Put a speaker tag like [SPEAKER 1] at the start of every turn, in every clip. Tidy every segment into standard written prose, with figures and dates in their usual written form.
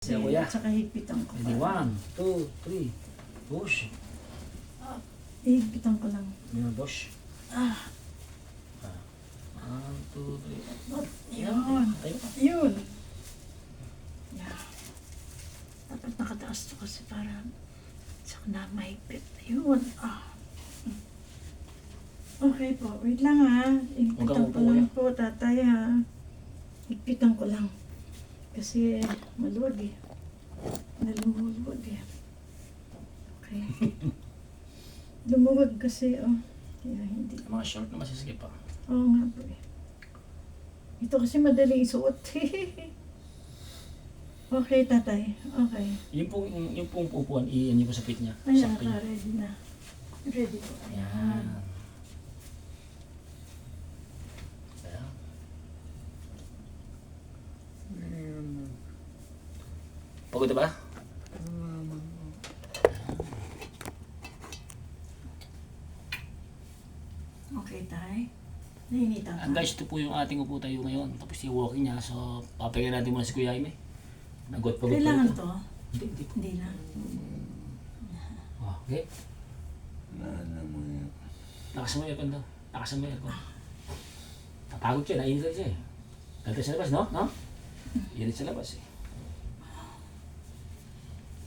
[SPEAKER 1] Kasi kuya.
[SPEAKER 2] At saka higpitan ko
[SPEAKER 1] Ready, 1, 2, 3. Push.
[SPEAKER 2] Higpitan ko lang.
[SPEAKER 1] Yun, push.
[SPEAKER 2] Ah,
[SPEAKER 1] 1, 2, 3.
[SPEAKER 2] yun.
[SPEAKER 1] Tayo.
[SPEAKER 2] Yun. Yeah. Dapat nakataas to kasi para saka na mahigpit. Yun. Ah. Okay po. Wait lang ha. Higpitan ko lang po, tatay ha. Higpitan ko lang. Kasi maluwag eh. Nalumuwag eh. Okay. Lumuwag kasi oh. Kaya hindi.
[SPEAKER 1] Mga short na masisigip pa.
[SPEAKER 2] Oo nga po eh. Ito kasi madali isuot. Okay, tatay. Okay.
[SPEAKER 1] Yung pong upuan, iyan niyo po sa pit niya.
[SPEAKER 2] Ayan,
[SPEAKER 1] Sakto niya.
[SPEAKER 2] ready na. Ready po.
[SPEAKER 1] Ayan.
[SPEAKER 2] Ayan.
[SPEAKER 1] Ayan. Pagod na ba?
[SPEAKER 2] Okay, tay. Nainitan ka.
[SPEAKER 1] Guys, ito po yung ating upo tayo ngayon. Tapos yung walking niya. So, papagyan natin muna si Kuya Jaime. Nagot-pagod po
[SPEAKER 2] Kailangan
[SPEAKER 1] ito.
[SPEAKER 2] to?
[SPEAKER 1] Hindi po.
[SPEAKER 2] Hindi na.
[SPEAKER 1] Okay. Lakas mo yung aircon daw. Lakas mo yung aircon. Napagod siya, nainit siya eh. Ganito sa labas, no? No? Init sa labas eh.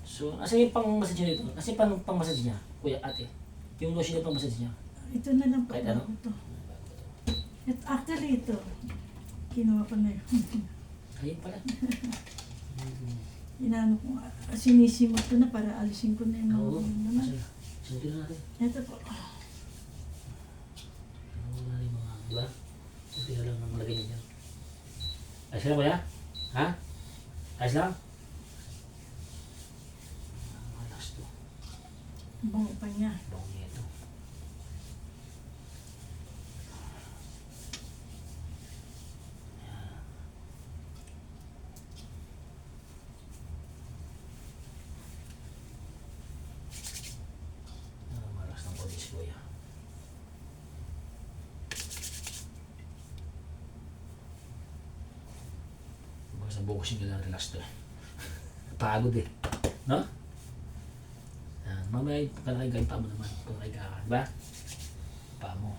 [SPEAKER 1] So, asa yung pang-massage niya dito? Asa yung pang-massage niya? Kuya, ate. Yung lotion na pang-massage niya.
[SPEAKER 2] Ito na lang po.
[SPEAKER 1] Kahit ano?
[SPEAKER 2] Ito. Actually, ito. Kinuha ko na yun.
[SPEAKER 1] Ayun pala.
[SPEAKER 2] Inaano ko, sinisimot ko na para alisin ko na yung
[SPEAKER 1] Oo.
[SPEAKER 2] mga naman.
[SPEAKER 1] Sunod natin.
[SPEAKER 2] Ito po.
[SPEAKER 1] Ano na yung mga, di ba? Hindi na lang ang malagay niya dyan. Ayos lang ba ya? Ha? Ayos lang? Malas to.
[SPEAKER 2] Bango pa niya.
[SPEAKER 1] Bawang niya ito. Malas ng konti si Kuya. Basta bukas yung kailangan relax to eh. Pagod eh. No? Mamaya pagkalaki ka yung pa mo naman. Pagkalaki ka, di ba? Pa mo.